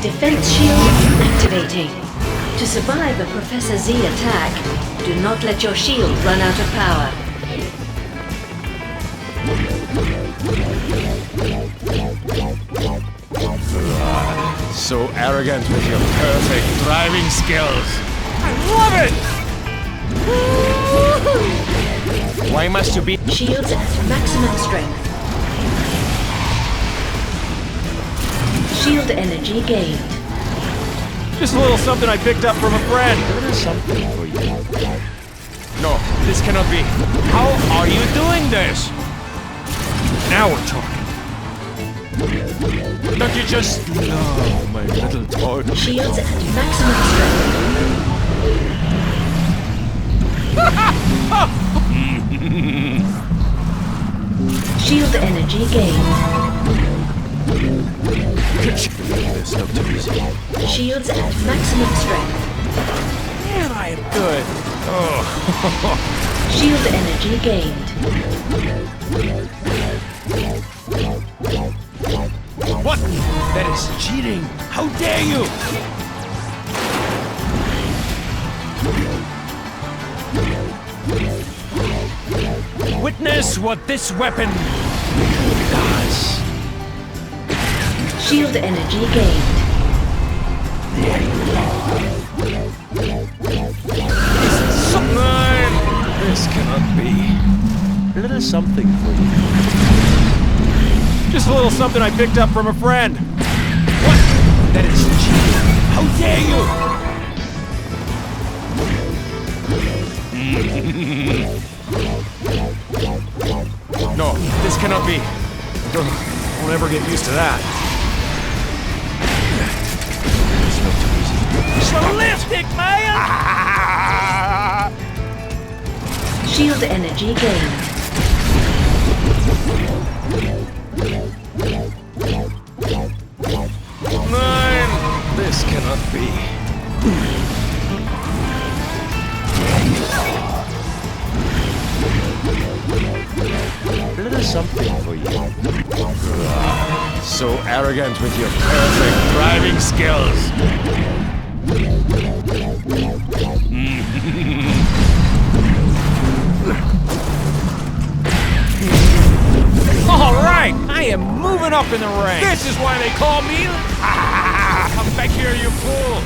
Defense shield activating. To survive a Professor Z attack, do not let your shield run out of power. So arrogant with your perfect driving skills. I love it! Why must you be— Shields at maximum strength. Shield energy gained. Just a little something I picked up from a friend. There's something for you. No, this cannot be. How are you doing this? Now we're talking. Don't you just love my little toy? Shields at maximum strength. Shield energy gained. This looked too easy. Shields at maximum strength. Man, I am good. Oh. Shield energy gained. What? That is cheating. How dare you? Witness what this weapon does. Shield energy gained. This cannot be. A little something for you. Just a little something I picked up from a friend. What? That is cheating. How dare you? No, this cannot be. I'll never get used to that. Ballistic, man! Shield energy gained. Nine! This cannot be. A little something for you. So arrogant with your perfect driving skills. All right, I am moving up in the ranks. This is why they call me. Come back here, you fool!